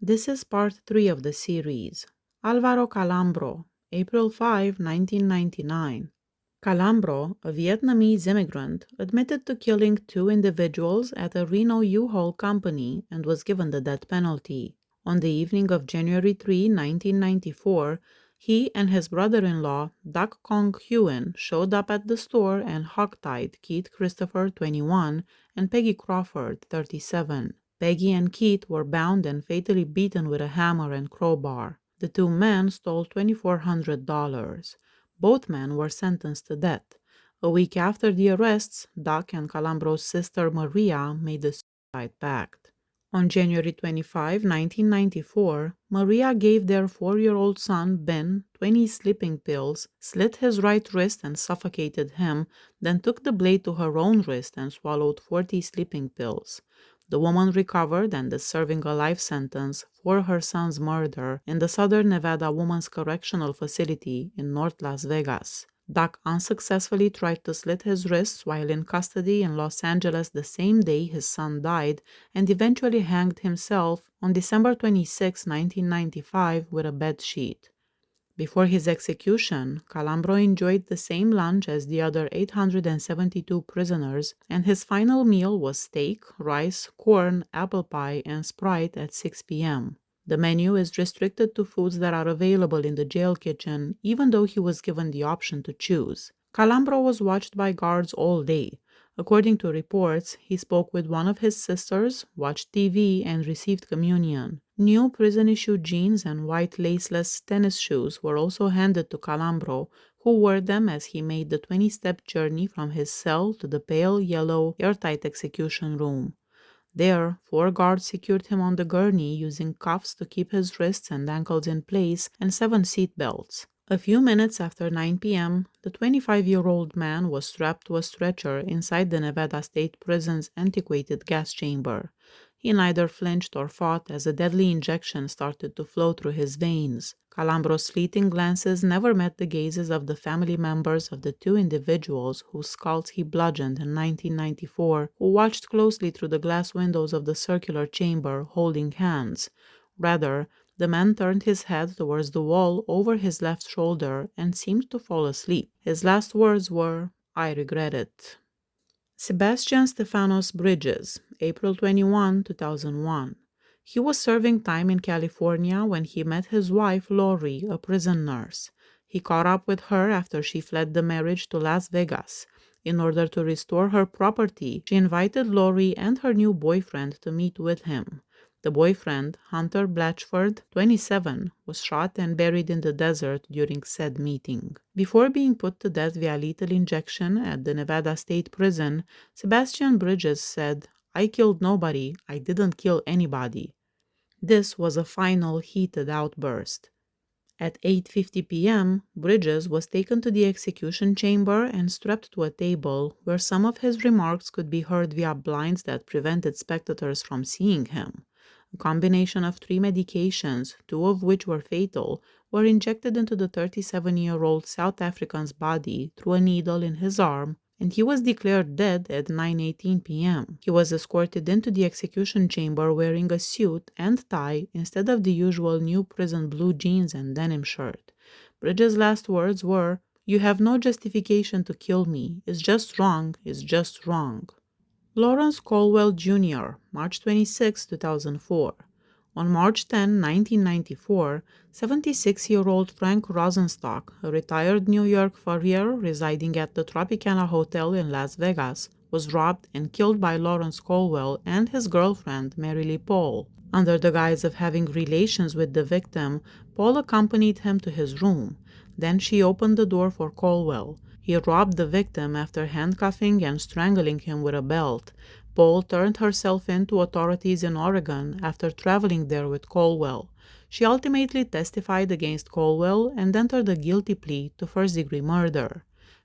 This is part 3 of the series. Alvaro Calambro, April 5, 1999. Calambro, a Vietnamese immigrant, admitted to killing 2 individuals at a Reno U-Haul company and was given the death penalty. On the evening of January 3, 1994, he and his brother-in-law, Duck Kong Huen, showed up at the store and hogtied Keith Christopher, 21, and Peggy Crawford, 37. Peggy and Keith were bound and fatally beaten with a hammer and crowbar. The 2 men stole $2,400. Both men were sentenced to death. A week after the arrests, Duck and Calambro's sister Maria made the suicide pact. On January 25, 1994, Maria gave their 4-year-old son Ben 20 sleeping pills, slit his right wrist and suffocated him, then took the blade to her own wrist and swallowed 40 sleeping pills. The woman recovered and is serving a life sentence for her son's murder in the Southern Nevada Women's Correctional Facility in North Las Vegas. Duck unsuccessfully tried to slit his wrists while in custody in Los Angeles the same day his son died and eventually hanged himself on December 26, 1995 with a bed sheet. Before his execution, Calambro enjoyed the same lunch as the other 872 prisoners, and his final meal was steak, rice, corn, apple pie, and Sprite at 6 p.m. The menu is restricted to foods that are available in the jail kitchen, even though he was given the option to choose. Calambro was watched by guards all day. According to reports, he spoke with one of his sisters, watched TV, and received communion. New prison-issued jeans and white laceless tennis shoes were also handed to Calambro, who wore them as he made the 20-step journey from his cell to the pale yellow, airtight execution room. There, 4 guards secured him on the gurney using cuffs to keep his wrists and ankles in place and 7 seat belts. A few minutes after 9 p.m., the 25-year-old man was strapped to a stretcher inside the Nevada State Prison's antiquated gas chamber. He neither flinched or fought as a deadly injection started to flow through his veins. Calambro's fleeting glances never met the gazes of the family members of the 2 individuals whose skulls he bludgeoned in 1994, who watched closely through the glass windows of the circular chamber, holding hands. Rather, the man turned his head towards the wall over his left shoulder and seemed to fall asleep. His last words were, "I regret it." Sebastian Bridges, April 21, 2001. He was serving time in California when he met his wife Lori, a prison nurse. He caught up with her after she fled the marriage to Las Vegas. In order to restore her property, she invited Lori and her new boyfriend to meet with him. The boyfriend, Hunter Blatchford, 27, was shot and buried in the desert during said meeting. Before being put to death via lethal injection at the Nevada State Prison, Sebastian Bridges said, "I killed nobody, I didn't kill anybody." This was a final heated outburst. At 8:50 p.m., Bridges was taken to the execution chamber and strapped to a table where some of his remarks could be heard via blinds that prevented spectators from seeing him. A combination of 3 medications, 2 of which were fatal, were injected into the 37-year-old South African's body through a needle in his arm, and he was declared dead at 9:18 p.m. He was escorted into the execution chamber wearing a suit and tie instead of the usual new prison blue jeans and denim shirt. Bridges' last words were, "You have no justification to kill me. It's just wrong. It's just wrong." Lawrence Colwell Jr., March 26, 2004. On March 10, 1994, 76-year-old Frank Rosenstock, a retired New York furrier residing at the Tropicana Hotel in Las Vegas, was robbed and killed by Lawrence Colwell and his girlfriend, Mary Lee Paul. Under the guise of having relations with the victim, Paul accompanied him to his room. Then she opened the door for Colwell. He robbed the victim after handcuffing and strangling him with a belt. Paul turned herself in to authorities in Oregon after traveling there with Colwell. She ultimately testified against Colwell and entered a guilty plea to first-degree murder.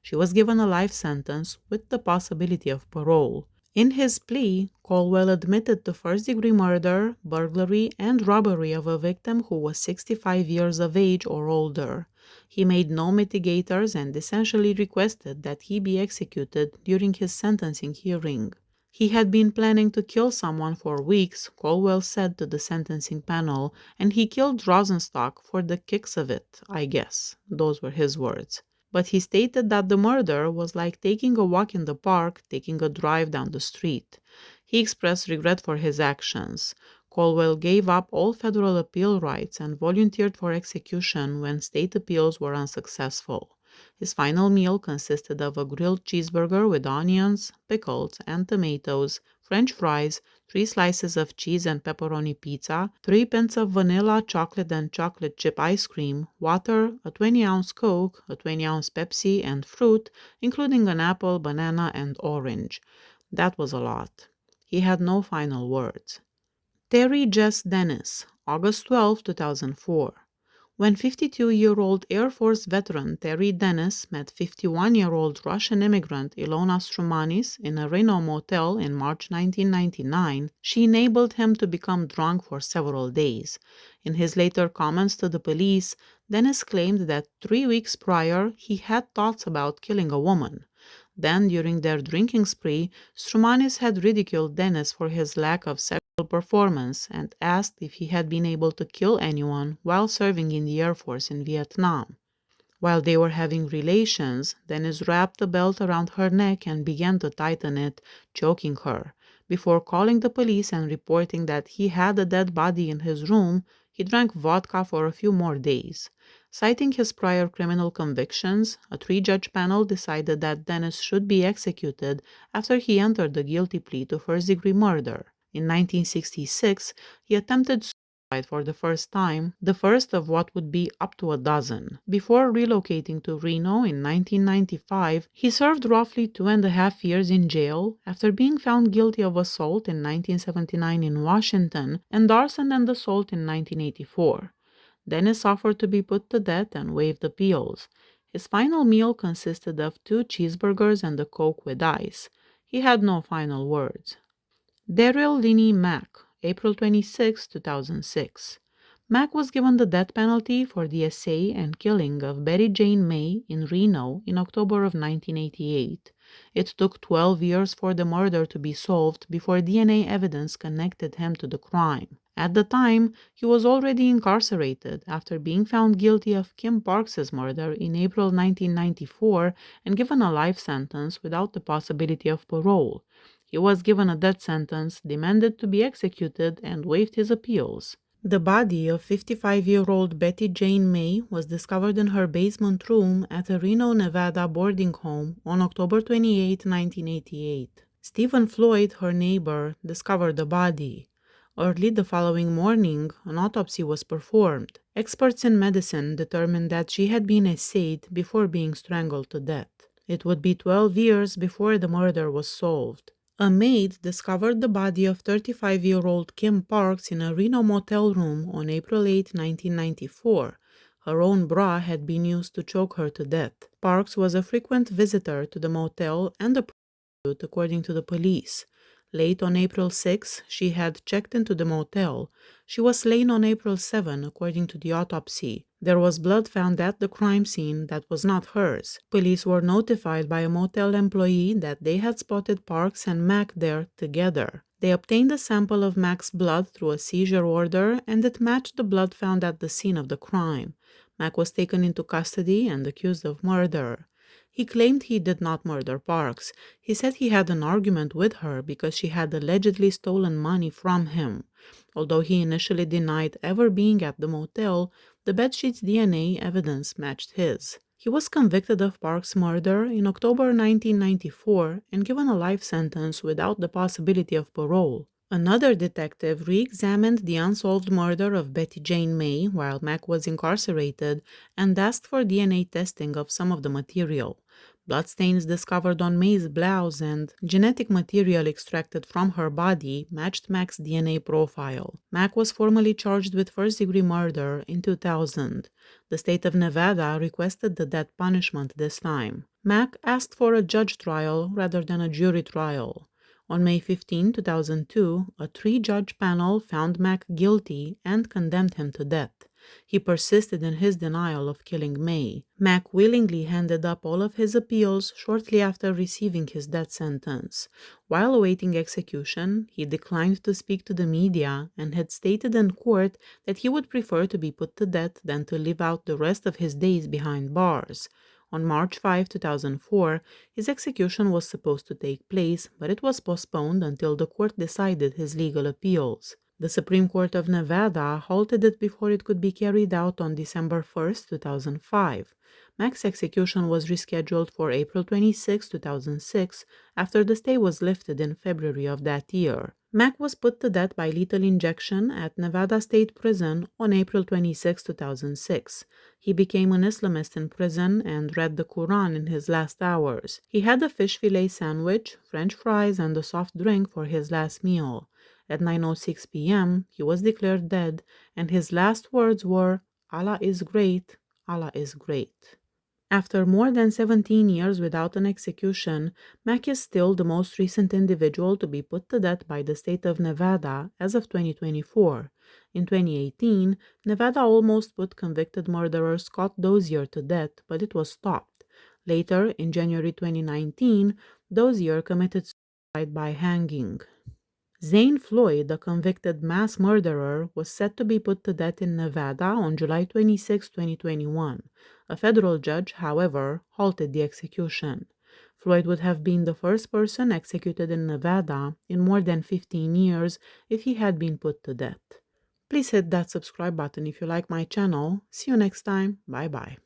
She was given a life sentence with the possibility of parole. In his plea, Colwell admitted to first-degree murder, burglary, and robbery of a victim who was 65 years of age or older. He made no mitigators and essentially requested that he be executed during his sentencing hearing. He had been planning to kill someone for weeks, Colwell said to the sentencing panel, and he killed Rosenstock for the kicks of it, I guess. Those were his words. But he stated that the murder was like taking a walk in the park, taking a drive down the street. He expressed regret for his actions. Colwell gave up all federal appeal rights and volunteered for execution when state appeals were unsuccessful. His final meal consisted of a grilled cheeseburger with onions, pickles, and tomatoes, French fries, 3 slices of cheese and pepperoni pizza, 3 pints of vanilla, chocolate, and chocolate chip ice cream, water, a 20-ounce Coke, a 20-ounce Pepsi, and fruit, including an apple, banana, and orange. That was a lot. He had no final words. Terry Jess Dennis, August 12, 2004. When 52-year-old Air Force veteran Terry Dennis met 51-year-old Russian immigrant Ilona Strumanis in a Reno motel in March 1999, she enabled him to become drunk for several days. In his later comments to the police, Dennis claimed that 3 weeks prior he had thoughts about killing a woman. Then, during their drinking spree, Strumanis had ridiculed Dennis for his lack of sexual performance and asked if he had been able to kill anyone while serving in the Air Force in Vietnam. While they were having relations, Dennis wrapped a belt around her neck and began to tighten it, choking her. Before calling the police and reporting that he had a dead body in his room, he drank vodka for a few more days. Citing his prior criminal convictions, a 3-judge panel decided that Dennis should be executed after he entered the guilty plea to first-degree murder. In 1966, he attempted suicide for the first time, the first of what would be up to a dozen. Before relocating to Reno in 1995, he served roughly 2.5 years in jail after being found guilty of assault in 1979 in Washington and arson and assault in 1984. Dennis offered to be put to death and waived appeals. His final meal consisted of 2 cheeseburgers and a Coke with ice. He had no final words. Daryl Mack, April 26, 2006. Mack was given the death penalty for the essay and killing of Betty Jane May in Reno in October of 1988. It took 12 years for the murder to be solved before DNA evidence connected him to the crime. At the time, he was already incarcerated after being found guilty of Kim Parks's murder in April 1994 and given a life sentence without the possibility of parole. He was given a death sentence, demanded to be executed, and waived his appeals. The body of 55-year-old Betty Jane May was discovered in her basement room at a Reno, Nevada boarding home on October 28, 1988. Stephen Floyd, her neighbor, discovered the body. Early the following morning, an autopsy was performed. Experts in medicine determined that she had been essayed before being strangled to death. It would be 12 years before the murder was solved. A maid discovered the body of 35-year-old Kim Parks in a Reno motel room on April 8, 1994. Her own bra had been used to choke her to death. Parks was a frequent visitor to the motel and a prostitute, according to the police. Late on April 6, she had checked into the motel. She was slain on April 7, according to the autopsy. There was blood found at the crime scene that was not hers. Police were notified by a motel employee that they had spotted Parks and Mack there together. They obtained a sample of Mack's blood through a seizure order, and it matched the blood found at the scene of the crime. Mack was taken into custody and accused of murder. He claimed he did not murder Parks. He said he had an argument with her because she had allegedly stolen money from him. Although he initially denied ever being at the motel, the bedsheet's DNA evidence matched his. He was convicted of Parks' murder in October 1994 and given a life sentence without the possibility of parole. Another detective re-examined the unsolved murder of Betty Jane May while Mack was incarcerated and asked for DNA testing of some of the material. Bloodstains discovered on May's blouse and genetic material extracted from her body matched Mack's DNA profile. Mack was formally charged with first-degree murder in 2000. The state of Nevada requested the death punishment this time. Mack asked for a judge trial rather than a jury trial. On May 15, 2002, a 3-judge panel found Mack guilty and condemned him to death. He persisted in his denial of killing May. Mack willingly handed up all of his appeals shortly after receiving his death sentence. While awaiting execution, he declined to speak to the media and had stated in court that he would prefer to be put to death than to live out the rest of his days behind bars. On March 5, 2004, his execution was supposed to take place, but it was postponed until the court decided his legal appeals. The Supreme Court of Nevada halted it before it could be carried out on December 1, 2005. Mack's execution was rescheduled for April 26, 2006, after the stay was lifted in February of that year. Mack was put to death by lethal injection at Nevada State Prison on April 26, 2006. He became an Islamist in prison and read the Quran in his last hours. He had a fish fillet sandwich, French fries, and a soft drink for his last meal. At 9:06 p.m., he was declared dead, and his last words were, "Allah is great, Allah is great." After more than 17 years without an execution, Mack is still the most recent individual to be put to death by the state of Nevada as of 2024. In 2018, Nevada almost put convicted murderer Scott Dozier to death, but it was stopped. Later, in January 2019, Dozier committed suicide by hanging. Zane Floyd, the convicted mass murderer, was set to be put to death in Nevada on July 26, 2021. A federal judge, however, halted the execution. Floyd would have been the first person executed in Nevada in more than 15 years if he had been put to death. Please hit that subscribe button if you like my channel. See you next time. Bye bye.